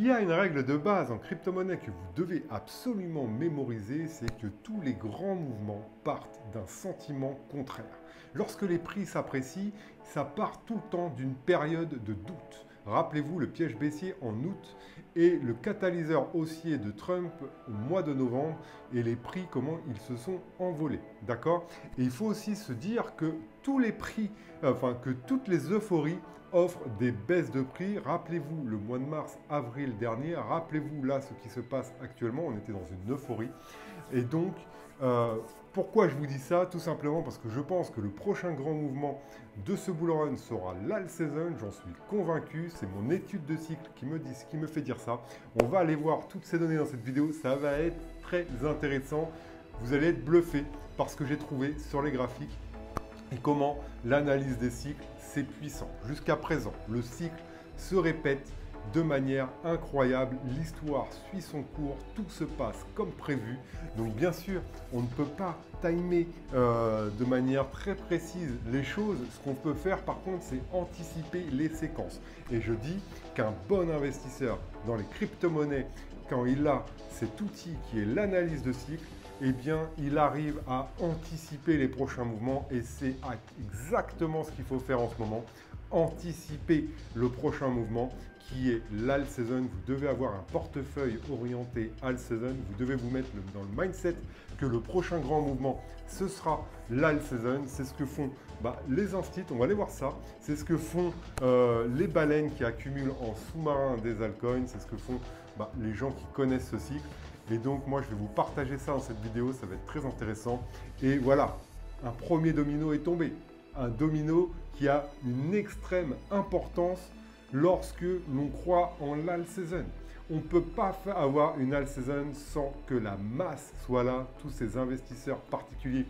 y a une règle de base en crypto-monnaie que vous devez absolument mémoriser, c'est que tous les grands mouvements partent d'un sentiment contraire. Lorsque les prix s'apprécient, ça part tout le temps d'une période de doute. Rappelez-vous le piège baissier en août et le catalyseur haussier de Trump au mois de novembre et les prix, comment ils se sont envolés. D'accord? Et il faut aussi se dire que tous les prix, que toutes les euphories offrent des baisses de prix. Rappelez-vous le mois de mars, avril dernier, rappelez-vous là ce qui se passe actuellement, on était dans une euphorie. Et donc, pourquoi je vous dis ça? Tout simplement parce que je pense que le prochain grand mouvement de ce bull run sera l'alt season, j'en suis convaincu, c'est mon étude de cycle qui me fait dire ça. On va aller voir toutes ces données dans cette vidéo, ça va être très intéressant. Vous allez être bluffé par ce que j'ai trouvé sur les graphiques et comment l'analyse des cycles, c'est puissant. Jusqu'à présent, le cycle se répète de manière incroyable, l'histoire suit son cours, tout se passe comme prévu. Donc bien sûr, on ne peut pas timer de manière très précise les choses. Ce qu'on peut faire par contre, c'est anticiper les séquences. Et je dis qu'un bon investisseur dans les crypto-monnaies, quand il a cet outil qui est l'analyse de cycle, eh bien, il arrive à anticiper les prochains mouvements et c'est exactement ce qu'il faut faire en ce moment. Anticiper le prochain mouvement qui est l'alt season. Vous devez avoir un portefeuille orienté alt season. Vous devez vous mettre dans le mindset que le prochain grand mouvement, ce sera l'alt season. C'est ce que font les instituts, on va aller voir ça. C'est ce que font les baleines qui accumulent en sous-marin des altcoins. C'est ce que font les gens qui connaissent ce cycle. Et donc, moi, je vais vous partager ça dans cette vidéo. Ça va être très intéressant. Et voilà, un premier domino est tombé. Un domino qui a une extrême importance lorsque l'on croit en l'alt season. On ne peut pas avoir une alt season sans que la masse soit là, tous ces investisseurs particuliers.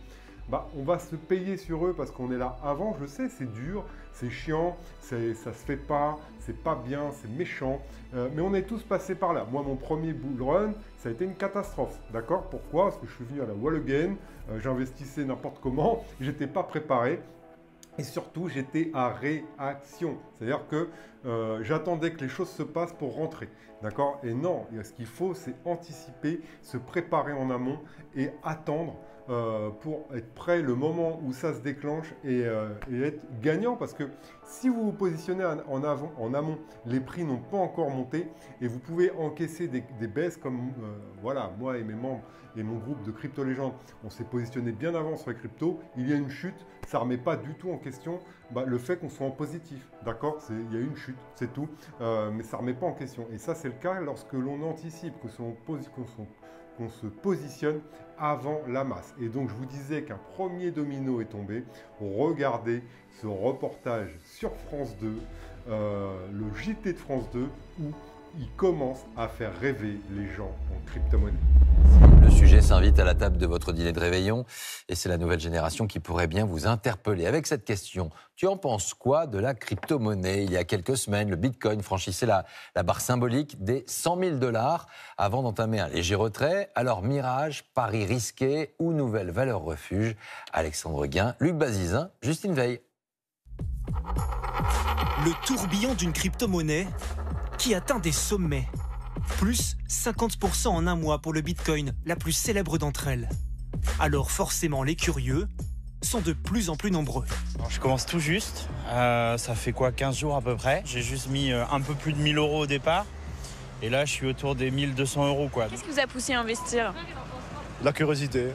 On va se payer sur eux parce qu'on est là avant. Je sais, c'est dur, c'est chiant, ça se fait pas, c'est pas bien, c'est méchant. Mais on est tous passés par là. Moi, mon premier bull run, ça a été une catastrophe. D'accord? Pourquoi? Parce que je suis venu à la wall again, j'investissais n'importe comment, j'étais pas préparé. Et surtout, j'étais à réaction. C'est-à-dire que j'attendais que les choses se passent pour rentrer. D'accord? Et non, ce qu'il faut, c'est anticiper, se préparer en amont et attendre pour être prêt le moment où ça se déclenche et être gagnant. Parce que si vous vous positionnez en amont, les prix n'ont pas encore monté et vous pouvez encaisser des baisses comme voilà, moi et mes membres et mon groupe de Crypto Légendes, on s'est positionné bien avant sur les cryptos. Il y a une chute, ça ne remet pas du tout en question le fait qu'on soit en positif. D'accord? Il y a une chute, c'est tout, mais ça ne remet pas en question. Et ça, c'est le cas lorsque l'on anticipe, qu'on se positionne avant la masse. Et donc, je vous disais qu'un premier domino est tombé. Regardez ce reportage sur France 2, le JT de France 2, où il commence à faire rêver les gens en crypto-monnaie. Le sujet s'invite à la table de votre dîner de réveillon et c'est la nouvelle génération qui pourrait bien vous interpeller avec cette question. Tu en penses quoi de la crypto-monnaie? Il y a quelques semaines, le Bitcoin franchissait la barre symbolique des 100 000 $ avant d'entamer un léger retrait. Alors mirage, pari risqué ou nouvelle valeur refuge? Alexandre Guin, Luc Bazizin, Justine Veil. Le tourbillon d'une crypto-monnaie qui atteint des sommets. Plus 50% en un mois pour le Bitcoin, la plus célèbre d'entre elles. Alors forcément, les curieux sont de plus en plus nombreux. Alors, je commence tout juste, ça fait quoi, 15 jours à peu près. J'ai juste mis un peu plus de 1 000 € au départ. Et là, je suis autour des 1 200 €, quoi. Qu'est-ce qui vous a poussé à investir? La curiosité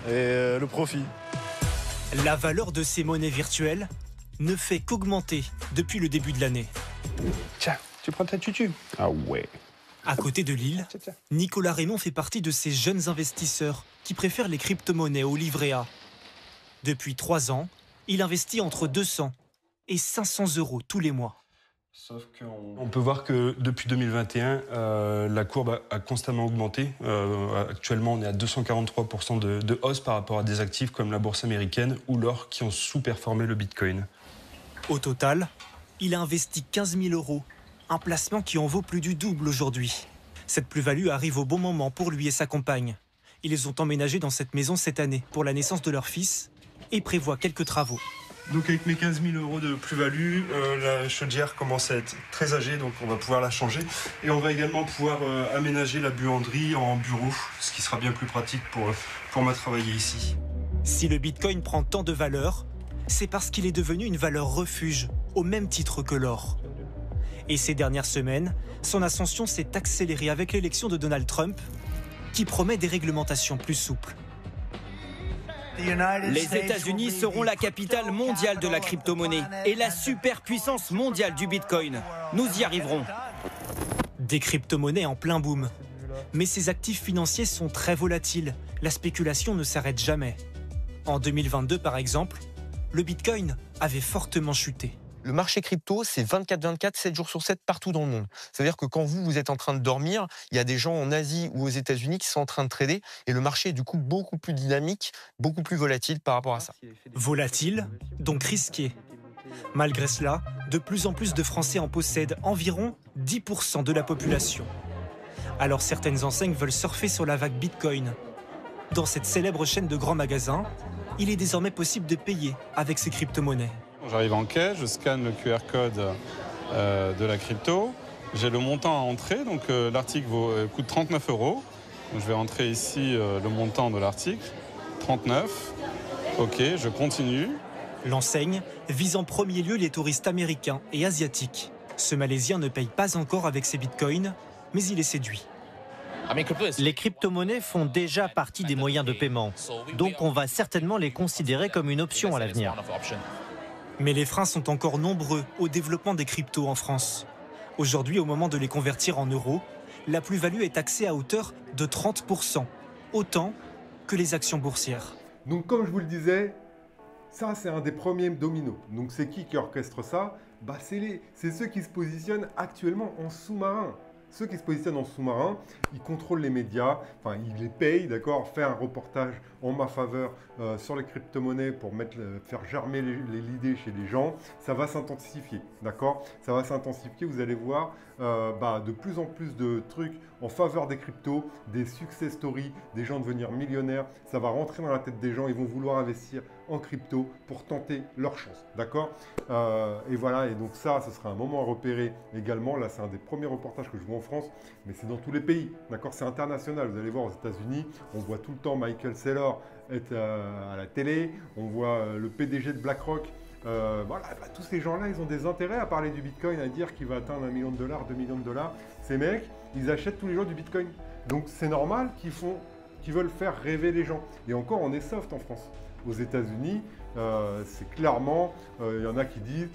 et le profit. La valeur de ces monnaies virtuelles ne fait qu'augmenter depuis le début de l'année. Tiens, tu prends ta tutu? Ah ouais. À côté de Lille, Nicolas Raymond fait partie de ces jeunes investisseurs qui préfèrent les crypto-monnaies au livret A. Depuis 3 ans, il investit entre 200 et 500 € tous les mois. Sauf qu'on peut voir que depuis 2021, la courbe a constamment augmenté. Actuellement, on est à 243% de hausse par rapport à des actifs comme la bourse américaine ou l'or qui ont sous-performé le Bitcoin. Au total, il a investi 15 000 €, un placement qui en vaut plus du double aujourd'hui. Cette plus-value arrive au bon moment pour lui et sa compagne. Ils ont emménagé dans cette maison cette année pour la naissance de leur fils et prévoient quelques travaux. Donc avec mes 15 000 euros de plus-value, la chaudière commence à être très âgée, donc on va pouvoir la changer. Et on va également pouvoir aménager la buanderie en bureau, ce qui sera bien plus pratique pour moi travailler ici. Si le Bitcoin prend tant de valeur, c'est parce qu'il est devenu une valeur refuge, au même titre que l'or. Et ces dernières semaines, son ascension s'est accélérée avec l'élection de Donald Trump, qui promet des réglementations plus souples. Les États-Unis seront la capitale mondiale de la crypto-monnaie et la superpuissance mondiale du Bitcoin. Nous y arriverons. Des crypto-monnaies en plein boom. Mais ces actifs financiers sont très volatiles. La spéculation ne s'arrête jamais. En 2022, par exemple, le Bitcoin avait fortement chuté. Le marché crypto, c'est 24/24, 7 jours sur 7 partout dans le monde. C'est-à-dire que quand vous êtes en train de dormir, il y a des gens en Asie ou aux États-Unis qui sont en train de trader et le marché est du coup beaucoup plus dynamique, beaucoup plus volatile par rapport à ça. Volatile, donc risqué. Malgré cela, de plus en plus de Français en possèdent environ 10% de la population. Alors certaines enseignes veulent surfer sur la vague Bitcoin. Dans cette célèbre chaîne de grands magasins, il est désormais possible de payer avec ces crypto-monnaies. J'arrive en caisse, je scanne le QR code de la crypto. J'ai le montant à entrer, donc l'article coûte 39 €. Donc, je vais entrer ici le montant de l'article, 39. Ok, je continue. L'enseigne vise en premier lieu les touristes américains et asiatiques. Ce Malaisien ne paye pas encore avec ses bitcoins, mais il est séduit. Les crypto-monnaies font déjà partie des moyens de paiement, donc on va certainement les considérer comme une option à l'avenir. Mais les freins sont encore nombreux au développement des cryptos en France. Aujourd'hui, au moment de les convertir en euros, la plus-value est taxée à hauteur de 30%, autant que les actions boursières. Donc comme je vous le disais, ça c'est un des premiers dominos. Donc c'est qui orchestre ça? C'est ceux qui se positionnent actuellement en sous-marin. Ceux qui se positionnent en sous-marin, ils contrôlent les médias, enfin ils les payent, d'accord, faire un reportage en ma faveur sur les crypto-monnaies pour faire germer l'idée chez les gens, ça va s'intensifier, d'accord? Ça va s'intensifier, vous allez voir de plus en plus de trucs en faveur des cryptos, des success stories, des gens devenir millionnaires, ça va rentrer dans la tête des gens, ils vont vouloir investir en crypto pour tenter leur chance, d'accord? Et voilà, et donc ça, ce sera un moment à repérer également. Là, c'est un des premiers reportages que je vois en France, mais c'est dans tous les pays, d'accord? C'est international. Vous allez voir aux États-Unis, on voit tout le temps Michael Saylor être à la télé, on voit le PDG de BlackRock. Tous ces gens-là, ils ont des intérêts à parler du Bitcoin, à dire qu'il va atteindre $1 million, $2 millions. Ces mecs, ils achètent tous les jours du Bitcoin. Donc c'est normal qu'ils veulent faire rêver les gens. Et encore, on est soft en France. Aux États-Unis, c'est clairement, il y en a qui disent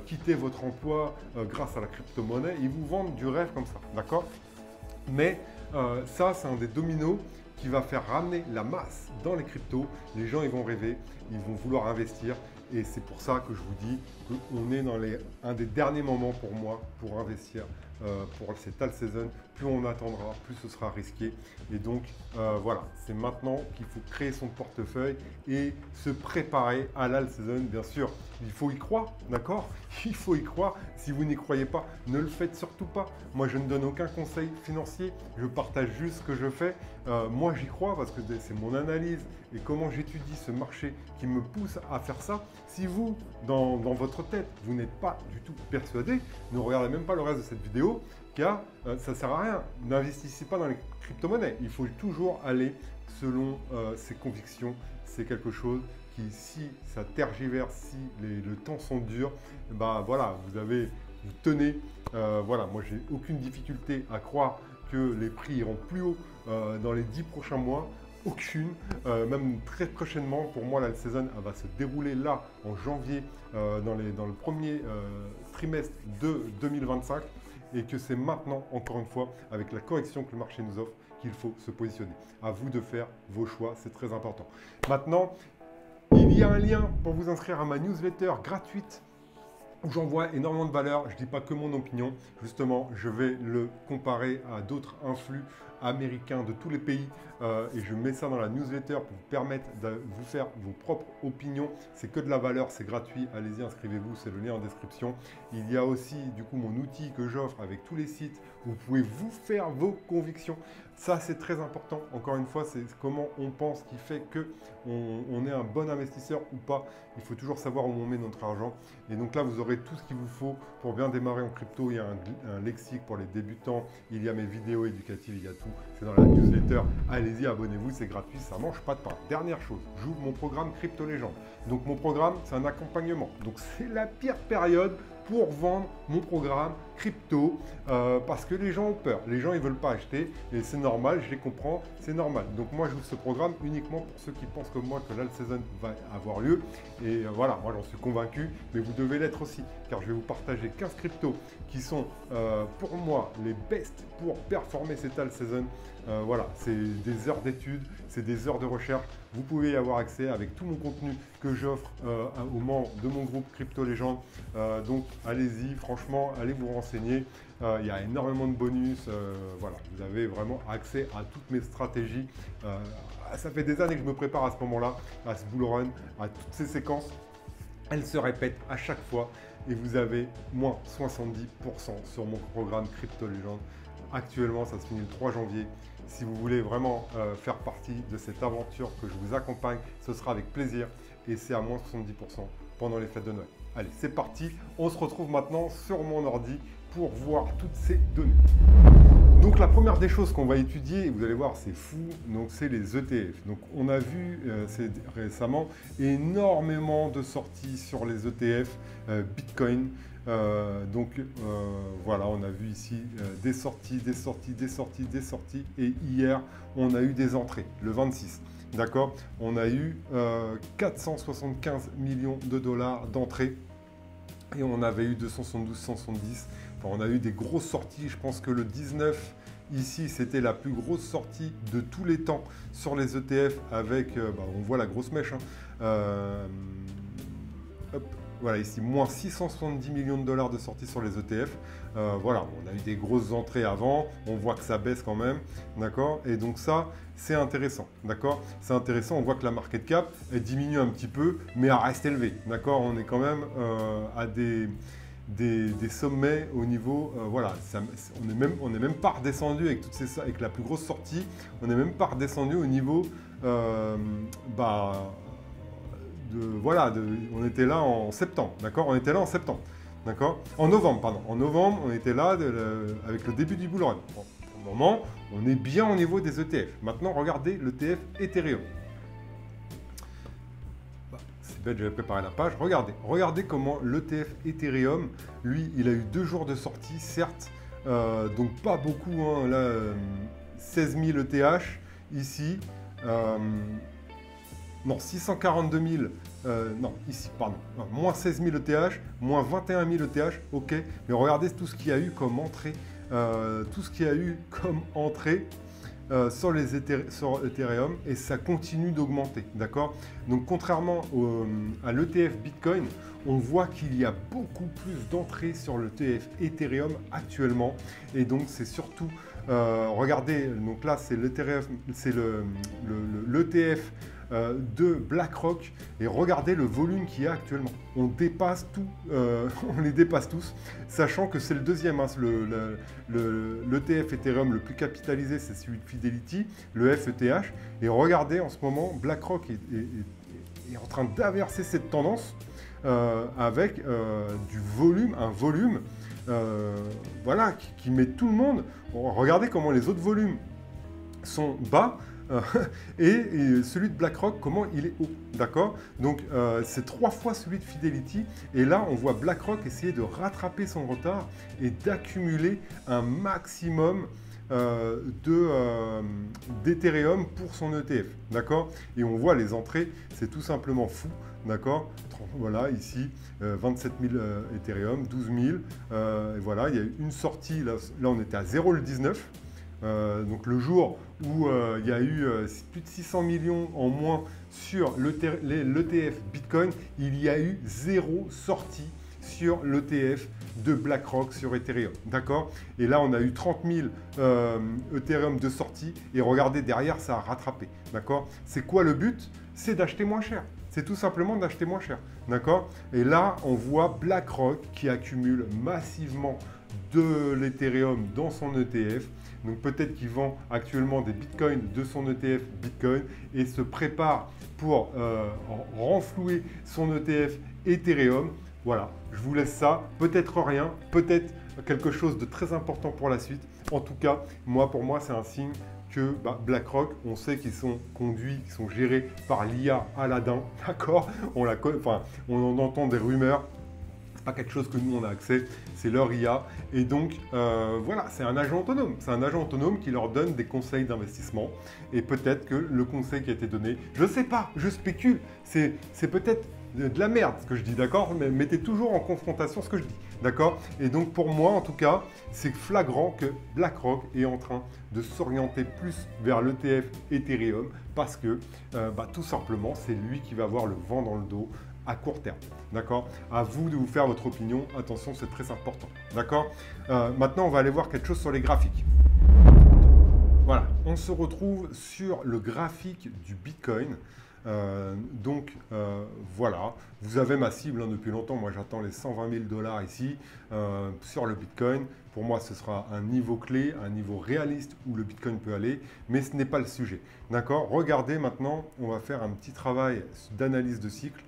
quittez votre emploi grâce à la crypto-monnaie. Ils vous vendent du rêve comme ça, d'accord? Mais ça, c'est un des dominos qui va faire ramener la masse dans les cryptos. Les gens, ils vont rêver, ils vont vouloir investir. Et c'est pour ça que je vous dis qu'on est dans un des derniers moments pour moi pour investir pour cette alt season. Plus on attendra, plus ce sera risqué. Et donc voilà, c'est maintenant qu'il faut créer son portefeuille et se préparer à l'alt season. Bien sûr, il faut y croire, d'accord? Il faut y croire. Si vous n'y croyez pas, ne le faites surtout pas. Moi, je ne donne aucun conseil financier. Je partage juste ce que je fais. Moi, j'y crois parce que c'est mon analyse et comment j'étudie ce marché qui me pousse à faire ça. Si vous, dans votre tête, vous n'êtes pas du tout persuadé, ne regardez même pas le reste de cette vidéo, car ça ne sert à rien. N'investissez pas dans les crypto-monnaies. Il faut toujours aller selon ses convictions. C'est quelque chose qui, si ça tergiverse, si le temps sont durs, voilà, vous tenez. Voilà, moi, j'ai aucune difficulté à croire que les prix iront plus haut dans les 10 prochains mois. Aucune, même très prochainement. Pour moi, la saison va se dérouler là en janvier, dans le premier trimestre de 2025, et que c'est maintenant, encore une fois, avec la correction que le marché nous offre, qu'il faut se positionner. À vous de faire vos choix, c'est très important. Maintenant, il y a un lien pour vous inscrire à ma newsletter gratuite où j'envoie énormément de valeur. Je ne dis pas que mon opinion, justement, je vais le comparer à d'autres influx américains de tous les pays. Et je mets ça dans la newsletter pour vous permettre de vous faire vos propres opinions. C'est que de la valeur, c'est gratuit. Allez-y, inscrivez-vous, c'est le lien en description. Il y a aussi du coup mon outil que j'offre avec tous les sites. Vous pouvez vous faire vos convictions. Ça, c'est très important. Encore une fois, c'est comment on pense qui fait qu'on est un bon investisseur ou pas. Il faut toujours savoir où on met notre argent. Et donc là, vous aurez tout ce qu'il vous faut pour bien démarrer en crypto. Il y a un lexique pour les débutants. Il y a mes vidéos éducatives, il y a tout. C'est dans la newsletter. Allez-y, abonnez-vous, c'est gratuit, ça ne mange pas de pain. Dernière chose, j'ouvre mon programme Crypto Légende. Donc mon programme, c'est un accompagnement. Donc c'est la pire période pour vendre mon programme crypto parce que les gens ont peur. Les gens, ils ne veulent pas acheter et c'est normal, je les comprends, c'est normal. Donc moi, j'ouvre ce programme uniquement pour ceux qui pensent comme moi que l'alt season va avoir lieu. Et voilà, moi, j'en suis convaincu, mais vous devez l'être aussi car je vais vous partager 15 cryptos qui sont pour moi les best pour performer cette alt season. Voilà, c'est des heures d'études, c'est des heures de recherche. Vous pouvez y avoir accès avec tout mon contenu que j'offre aux membres de mon groupe Crypto Légende. Donc allez-y, franchement, allez vous renseigner. Il y a énormément de bonus. Voilà, vous avez vraiment accès à toutes mes stratégies. Ça fait des années que je me prépare à ce moment-là, à ce bull run, à toutes ces séquences. Elles se répètent à chaque fois et vous avez moins 70% sur mon programme Crypto Légende. Actuellement, ça se finit le 3 janvier. Si vous voulez vraiment faire partie de cette aventure que je vous accompagne, ce sera avec plaisir et c'est à moins 70% pendant les fêtes de Noël. Allez, c'est parti. On se retrouve maintenant sur mon ordi pour voir toutes ces données. Donc la première des choses qu'on va étudier, et vous allez voir, c'est fou, donc c'est les ETF. Donc on a vu récemment énormément de sorties sur les ETF Bitcoin. Voilà, on a vu ici des sorties, des sorties, des sorties, des sorties. Et hier, on a eu des entrées, le 26. D'accord? On a eu 475 millions de dollars d'entrées. Et on avait eu 272, 170. Enfin, on a eu des grosses sorties. Je pense que le 19, ici, c'était la plus grosse sortie de tous les temps sur les ETF avec, on voit la grosse mèche. Hop. Voilà, ici, moins 670 millions de dollars de sorties sur les ETF. Voilà, on a eu des grosses entrées avant. On voit que ça baisse quand même. D'accord? Et donc ça, c'est intéressant. D'accord? C'est intéressant. On voit que la market cap, elle diminue un petit peu, mais elle reste élevée. D'accord? On est quand même à des sommets au niveau, voilà, on n'est même pas redescendu avec la plus grosse sortie. On n'est même pas redescendu au niveau, on était là en septembre, d'accord? On était là en septembre, d'accord? En novembre, pardon. En novembre, on était là avec le début du bull run. Bon, pour le moment, on est bien au niveau des ETF. Maintenant, regardez l'ETF Ethereum. C'est bête, j'avais préparé la page. Regardez comment l'ETF Ethereum, lui, il a eu 2 jours de sortie, certes, donc pas beaucoup, hein, là, 16 000 ETH ici. Non, 642 000, non, ici, pardon, moins 16 000 ETH, moins 21 000 ETH, ok, mais regardez tout ce qu'il y a eu comme entrée, sur Ethereum, et ça continue d'augmenter, d'accord? Donc, contrairement à l'ETF Bitcoin, on voit qu'il y a beaucoup plus d'entrées sur l'ETF Ethereum actuellement, et donc c'est surtout, regardez, donc là, c'est l'ETF de BlackRock et regardez le volume qu'il y a actuellement. On dépasse tout, on les dépasse tous, sachant que c'est le deuxième, hein, l'ETF Ethereum le plus capitalisé, c'est celui de Fidelity, le FETH. Et regardez en ce moment, BlackRock est en train d'inverser cette tendance avec du volume, un volume voilà, qui met tout le monde. Regardez comment les autres volumes sont bas. Et celui de BlackRock, comment il est haut, d'accord? Donc c'est 3 fois celui de Fidelity, et là on voit BlackRock essayer de rattraper son retard et d'accumuler un maximum d'Ethereum pour son ETF, d'accord? Et on voit les entrées, c'est tout simplement fou, d'accord? Voilà, ici, 27 000 Ethereum, 12 000, et voilà, il y a eu une sortie, là on était à 0,19. Donc le jour où il y a eu plus de 600 millions en moins sur l'ETF Bitcoin, il y a eu 0 sortie sur l'ETF de BlackRock sur Ethereum, d'accord? Et là, on a eu 30 000 Ethereum de sortie, et regardez, derrière, ça a rattrapé, d'accord? C'est quoi le but? C'est d'acheter moins cher. C'est tout simplement d'acheter moins cher, d'accord? Et là, on voit BlackRock qui accumule massivement de l'Ethereum dans son ETF. Donc peut-être qu'il vend actuellement des bitcoins de son ETF Bitcoin et se prépare pour renflouer son ETF Ethereum. Voilà, je vous laisse ça. Peut-être rien, peut-être quelque chose de très important pour la suite. En tout cas, pour moi, c'est un signe que BlackRock, on sait qu'ils sont conduits, qu'ils sont gérés par l'IA Aladdin, d'accord? On en entend des rumeurs. C'est pas quelque chose que nous on a accès, c'est leur IA. Et donc voilà, c'est un agent autonome. C'est un agent autonome qui leur donne des conseils d'investissement. Et peut-être que le conseil qui a été donné, je sais pas, je spécule, c'est peut-être de la merde ce que je dis, d'accord? Mais mettez toujours en confrontation ce que je dis, d'accord? Et donc pour moi en tout cas, c'est flagrant que BlackRock est en train de s'orienter plus vers l'ETF Ethereum parce que tout simplement c'est lui qui va avoir le vent dans le dos à court terme, d'accord? À vous de vous faire votre opinion, attention, c'est très important, d'accord? Maintenant, on va aller voir quelque chose sur les graphiques. Voilà, on se retrouve sur le graphique du Bitcoin. Voilà, vous avez ma cible depuis longtemps. Moi, j'attends les 120 000 $ ici sur le Bitcoin. Pour moi, ce sera un niveau clé, un niveau réaliste où le Bitcoin peut aller, mais ce n'est pas le sujet, d'accord? Regardez maintenant, on va faire un petit travail d'analyse de cycle.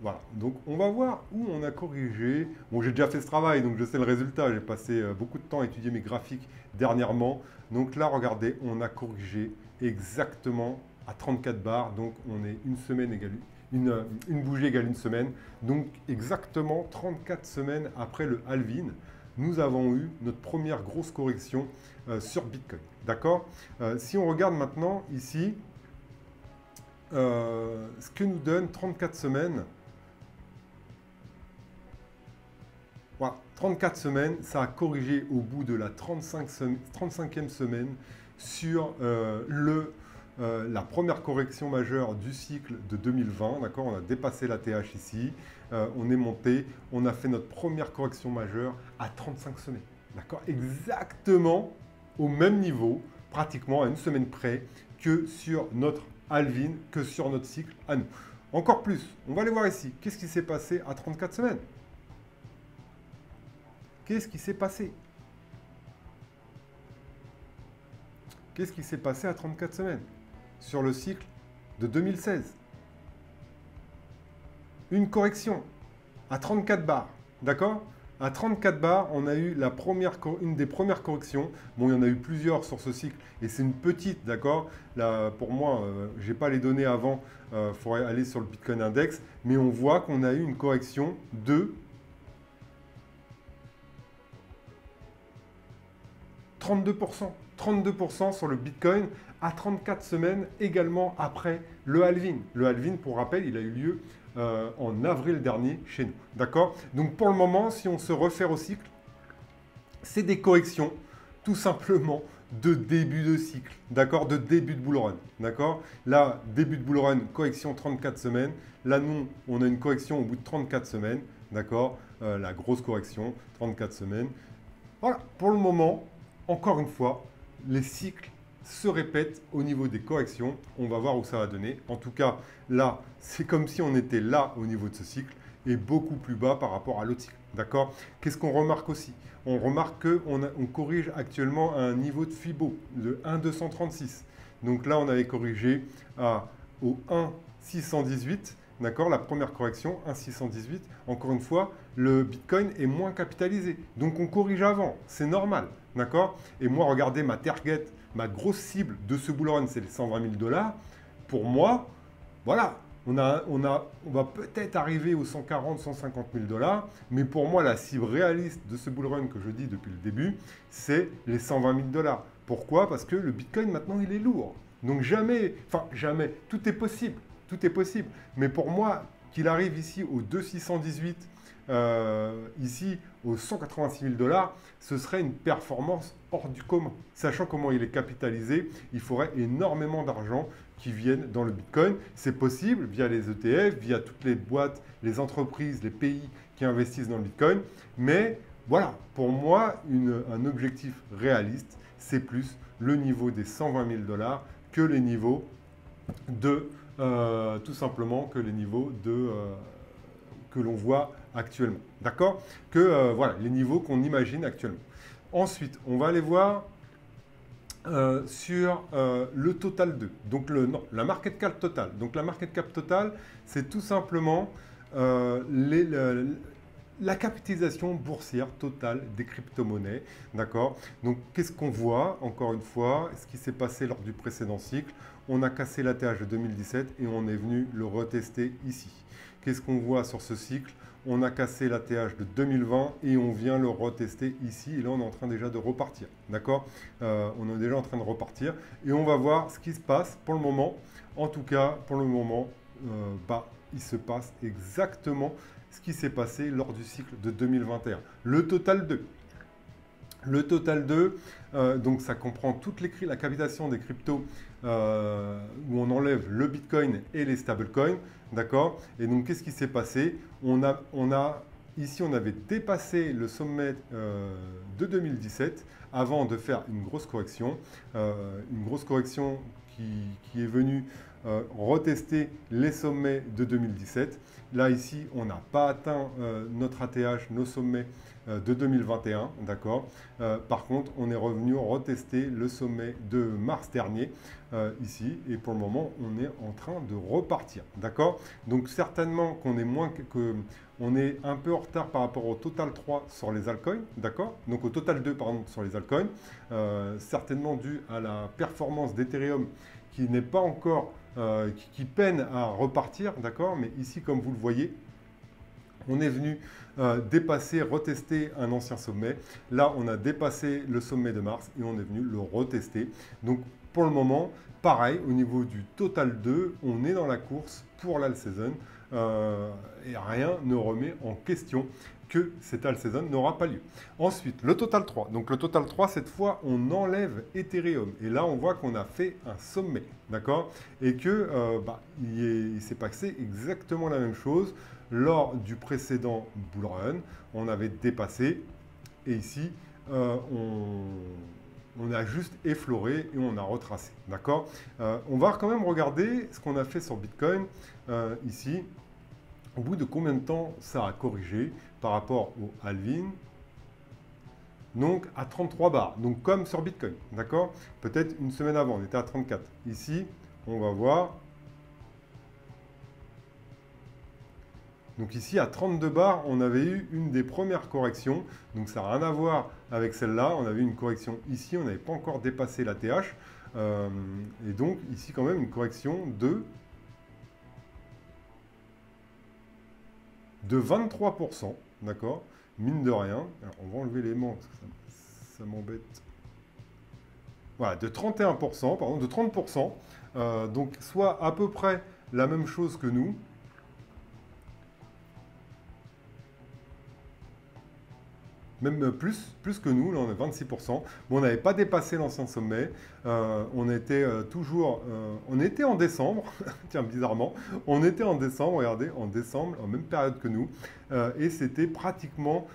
Voilà, donc on va voir où on a corrigé. Bon, j'ai déjà fait ce travail, donc je sais le résultat. J'ai passé beaucoup de temps à étudier mes graphiques dernièrement. Donc là, regardez, on a corrigé exactement à 34 bars. Donc on est une semaine égale une bougie égale une semaine. Donc exactement 34 semaines après le halving, nous avons eu notre première grosse correction sur Bitcoin. D'accord? Si on regarde maintenant ici, ce que nous donne 34 semaines. Voilà, 34 semaines, ça a corrigé au bout de la 35e semaine sur la première correction majeure du cycle de 2020. D'accord, on a dépassé la TH ici, on est monté, on a fait notre première correction majeure à 35 semaines. D'accord, exactement au même niveau, pratiquement à une semaine près que sur notre halving, que sur notre cycle à nous. Encore plus, on va aller voir ici. Qu'est-ce qui s'est passé à 34 semaines? Qu'est-ce qui s'est passé? Qu'est-ce qui s'est passé à 34 semaines? Sur le cycle de 2016. Une correction à 34 bars. D'accord? À 34 bars, on a eu une des premières corrections. Bon, il y en a eu plusieurs sur ce cycle et c'est une petite, d'accord? Là, pour moi, je n'ai pas les données avant, il faudrait aller sur le Bitcoin Index, mais on voit qu'on a eu une correction de 32%. 32% sur le Bitcoin à 34 semaines également après le halving. Le halving, pour rappel, il a eu lieu en avril dernier chez nous. D'accord? Donc pour le moment, si on se réfère au cycle, c'est des corrections tout simplement de début de cycle. D'accord? De début de bull run. D'accord? Là, début de bull run, correction 34 semaines. Là, nous, on a une correction au bout de 34 semaines. D'accord? La grosse correction, 34 semaines. Voilà, pour le moment, encore une fois, les cycles se répètent au niveau des corrections. On va voir où ça va donner. En tout cas, là, c'est comme si on était là au niveau de ce cycle et beaucoup plus bas par rapport à l'autre cycle. D'accord? Qu'est-ce qu'on remarque aussi? On remarque qu'on corrige actuellement à un niveau de Fibo de 1,236. Donc là, on avait corrigé au 1,618. D'accord? La première correction, 1,618. Encore une fois, le Bitcoin est moins capitalisé. Donc, on corrige avant. C'est normal. D'accord? Et moi, regardez ma target, ma grosse cible de ce bull run, c'est les 120 000 $. Pour moi, voilà, on va peut-être arriver aux 140 150 000 $. Mais pour moi, la cible réaliste de ce bull run que je dis depuis le début, c'est les 120 000 $. Pourquoi? Parce que le Bitcoin, maintenant, il est lourd. Donc, jamais, tout est possible. Tout est possible. Mais pour moi, qu'il arrive ici au 2,618 ici aux 186 000 $, ce serait une performance hors du commun. Sachant comment il est capitalisé, il faudrait énormément d'argent qui viennent dans le Bitcoin. C'est possible via les ETF, via toutes les boîtes, les entreprises, les pays qui investissent dans le Bitcoin. Mais voilà, pour moi, un objectif réaliste, c'est plus le niveau des 120 000 $ que les niveaux de, tout simplement, que les niveaux de, que l'on voit actuellement. D'accord? Que voilà, les niveaux qu'on imagine actuellement. Ensuite, on va aller voir sur le total 2. Donc, la market cap totale. Donc, la market cap totale, c'est tout simplement la capitalisation boursière totale des crypto-monnaies. D'accord? Donc, qu'est-ce qu'on voit? Encore une fois, ce qui s'est passé lors du précédent cycle. On a cassé l'ATH de 2017 et on est venu le retester ici. Qu'est-ce qu'on voit sur ce cycle? On a cassé l'ATH de 2020 et on vient le retester ici. Et là, on est en train déjà de repartir. D'accord? On est déjà en train de repartir. Et on va voir ce qui se passe pour le moment. En tout cas, pour le moment, il se passe exactement ce qui s'est passé lors du cycle de 2021. Le total 2. Le total 2, donc ça comprend la capitalisation des cryptos où on enlève le Bitcoin et les stablecoins. D'accord? Et donc, qu'est-ce qui s'est passé? Ici, on avait dépassé le sommet de 2017 avant de faire une grosse correction. Une grosse correction qui est venue retester les sommets de 2017. Là, ici, on n'a pas atteint notre ATH, nos sommets de 2021, d'accord. Par contre, on est revenu retester le sommet de mars dernier, ici, et pour le moment, on est en train de repartir, d'accord. Donc, certainement qu'on est on est un peu en retard par rapport au total 3 sur les altcoins, d'accord. Donc, au total 2, pardon, sur les altcoins, certainement dû à la performance d'Ethereum qui n'est pas encore, qui peine à repartir, d'accord. Mais ici, comme vous le voyez, on est venu dépasser, retester un ancien sommet. Là, on a dépassé le sommet de mars et on est venu le retester. Donc, pour le moment, pareil, au niveau du total 2, on est dans la course pour l'all season et rien ne remet en question que cette all season n'aura pas lieu. Ensuite, le total 3. Donc, le total 3, cette fois, on enlève Ethereum. Et là, on voit qu'on a fait un sommet, d'accord? Et que il s'est passé exactement la même chose. Lors du précédent bull run, on avait dépassé et ici, on a juste effleuré et on a retracé. D'accord? On va quand même regarder ce qu'on a fait sur Bitcoin ici. Au bout de combien de temps ça a corrigé par rapport au halving? Donc à 33 bars, donc comme sur Bitcoin. D'accord? Peut-être une semaine avant, on était à 34. Ici, on va voir. Donc ici, à 32 bars, on avait eu une des premières corrections. Donc ça n'a rien à voir avec celle-là. On avait une correction ici, on n'avait pas encore dépassé la TH. Et donc ici, quand même, une correction de 23%. D'accord? Mine de rien. Alors, on va enlever l'élément, parce que ça m'embête. Voilà, de 31%, pardon, de 30%. Donc soit à peu près la même chose que nous. Même plus que nous, là on est 26%. Bon, on n'avait pas dépassé l'ancien sommet. On était on était en décembre, tiens bizarrement, on était en décembre, regardez, en décembre, en même période que nous. Et c'était pratiquement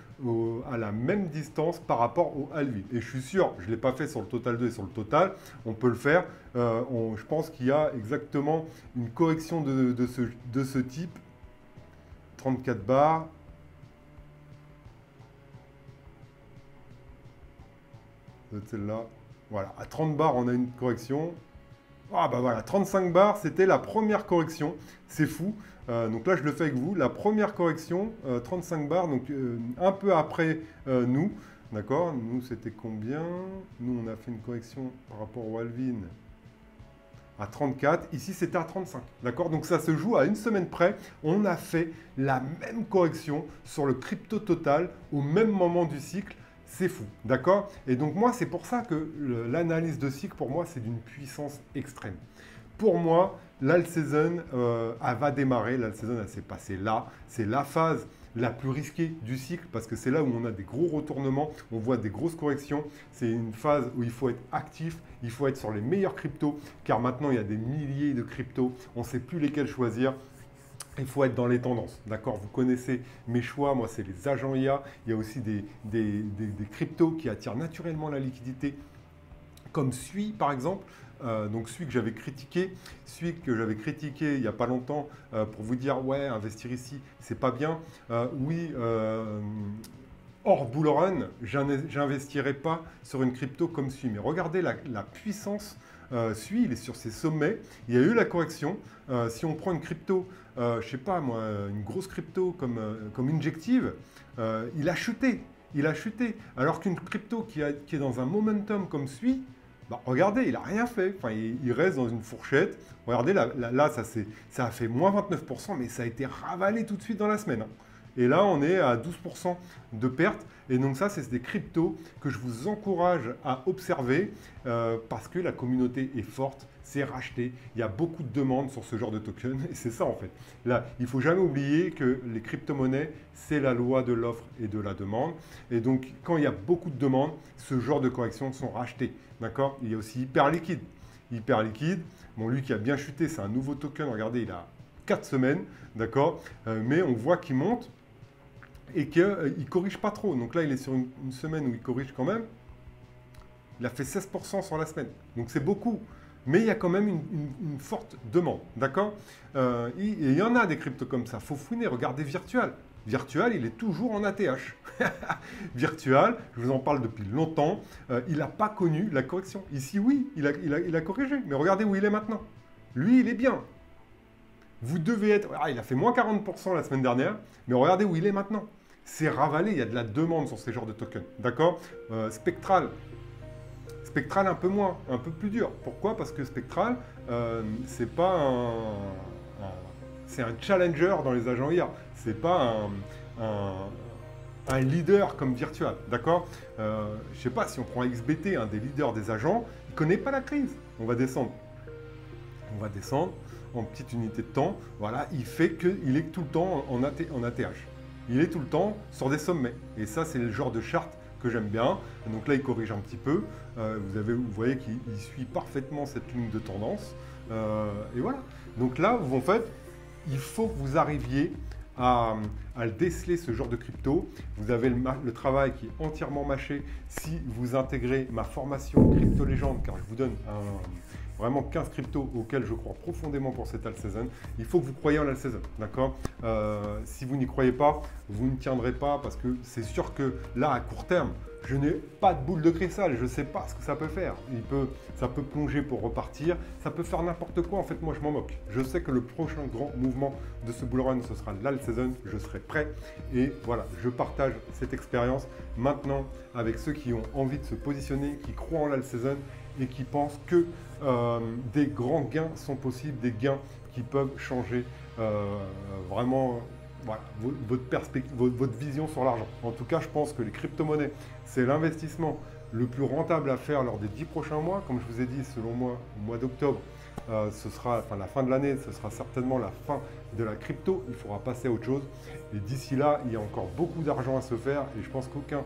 à la même distance par rapport au halving. Et je suis sûr, je ne l'ai pas fait sur le total 2 et sur le total, on peut le faire. Je pense qu'il y a exactement une correction de ce type. 34 bars. Celle-là, voilà, à 30 bars, on a une correction. Ah bah voilà, 35 bars, c'était la première correction. C'est fou. Donc là, je le fais avec vous. La première correction, 35 bars, donc un peu après nous. D'accord? Nous, c'était combien? Nous, on a fait une correction par rapport au halving à 34. Ici, c'était à 35. D'accord? Donc ça se joue à une semaine près. On a fait la même correction sur le crypto total au même moment du cycle. C'est fou, d'accord? Et donc moi, c'est pour ça que l'analyse de cycle, pour moi, c'est d'une puissance extrême. Pour moi, l'all season, elle va démarrer. L'all season, elle s'est passée là. C'est la phase la plus risquée du cycle parce que c'est là où on a des gros retournements, on voit des grosses corrections. C'est une phase où il faut être actif, il faut être sur les meilleurs cryptos car maintenant il y a des milliers de cryptos, on ne sait plus lesquels choisir. Il faut être dans les tendances, d'accord? Vous connaissez mes choix, moi c'est les agents IA. Il y a aussi des cryptos qui attirent naturellement la liquidité, comme SUI par exemple. Donc SUI que j'avais critiqué, il n'y a pas longtemps pour vous dire ouais, investir ici, c'est pas bien. Oui, hors bull run, j'investirai pas sur une crypto comme SUI. Mais regardez la puissance. SUI, il est sur ses sommets. Il y a eu la correction. Si on prend une crypto, je sais pas moi, une grosse crypto comme Injective, il a chuté. Il a chuté. Alors qu'une crypto qui est dans un momentum comme SUI, bah, regardez, il n'a rien fait. Enfin, il reste dans une fourchette. Regardez, là ça a fait moins 29%, mais ça a été ravalé tout de suite dans la semaine. Hein. Et là, on est à 12% de perte. Et donc ça, c'est des cryptos que je vous encourage à observer parce que la communauté est forte, c'est racheté. Il y a beaucoup de demandes sur ce genre de token. Et c'est ça, en fait. Là, il ne faut jamais oublier que les crypto-monnaies, c'est la loi de l'offre et de la demande. Et donc, quand il y a beaucoup de demandes, ce genre de corrections sont rachetées. D'accord? Il y a aussi Hyperliquid. Hyperliquid, bon, lui qui a bien chuté, c'est un nouveau token. Regardez, il a 4 semaines. D'accord? Mais on voit qu'il monte et qu'il ne corrige pas trop. Donc là, il est sur une semaine où il corrige quand même. Il a fait 16% sur la semaine. Donc c'est beaucoup. Mais il y a quand même une forte demande. D'accord? Et il y en a des cryptos comme ça. Il faut fouiner. Regardez Virtual. Virtual, il est toujours en ATH. Virtual, je vous en parle depuis longtemps. Il n'a pas connu la correction. Ici, oui, il a corrigé. Mais regardez où il est maintenant. Lui, il est bien. Vous devez être... Ah, il a fait moins 40% la semaine dernière. Mais regardez où il est maintenant. C'est ravalé, il y a de la demande sur ces genres de tokens. D'accord? Spectral. Spectral un peu moins, un peu plus dur. Pourquoi? Parce que Spectral, c'est pas c'est un challenger dans les agents IA. C'est pas un leader comme Virtual. D'accord? Je sais pas, si on prend XBT, un des leaders des agents, il ne connaît pas la crise. On va descendre. On va descendre en petite unité de temps. Voilà, il fait qu'il est tout le temps en ATH. Il est tout le temps sur des sommets. Et ça, c'est le genre de charte que j'aime bien. Donc là, il corrige un petit peu. Vous voyez qu'il suit parfaitement cette ligne de tendance. Et voilà. Donc là, en fait, il faut que vous arriviez à le déceler, ce genre de crypto. Vous avez le travail qui est entièrement mâché si vous intégrez ma formation Crypto Légende, car je vous donne vraiment 15 cryptos auxquels je crois profondément pour cette alt season. Il faut que vous croyiez en alt season, d'accord? Si vous n'y croyez pas, vous ne tiendrez pas parce que c'est sûr que là, à court terme, je n'ai pas de boule de cristal, je ne sais pas ce que ça peut faire. Ça peut plonger pour repartir, ça peut faire n'importe quoi. En fait, moi, je m'en moque. Je sais que le prochain grand mouvement de ce bull run, ce sera l'alt season. Je serai prêt. Et voilà, je partage cette expérience maintenant avec ceux qui ont envie de se positionner, qui croient en l'alt season et qui pensent que des grands gains sont possibles, des gains qui peuvent changer vraiment voilà, votre vision sur l'argent. En tout cas, je pense que les crypto-monnaies, c'est l'investissement le plus rentable à faire lors des 10 prochains mois. Comme je vous ai dit, selon moi, au mois d'octobre, ce sera la fin de l'année, ce sera certainement la fin de la crypto. Il faudra passer à autre chose. Et d'ici là, il y a encore beaucoup d'argent à se faire et je pense qu'aucun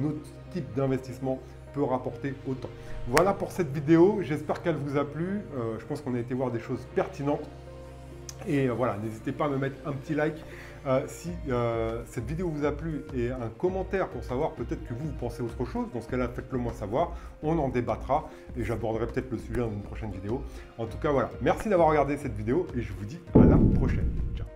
autre type d'investissement peut rapporter autant. Voilà pour cette vidéo, j'espère qu'elle vous a plu. Je pense qu'on a été voir des choses pertinentes. Et voilà, n'hésitez pas à me mettre un petit like si cette vidéo vous a plu et un commentaire pour savoir peut-être que vous pensez autre chose. Dans ce cas-là, faites-le moi savoir, on en débattra et j'aborderai peut-être le sujet dans une prochaine vidéo. En tout cas, voilà, merci d'avoir regardé cette vidéo et je vous dis à la prochaine. Ciao.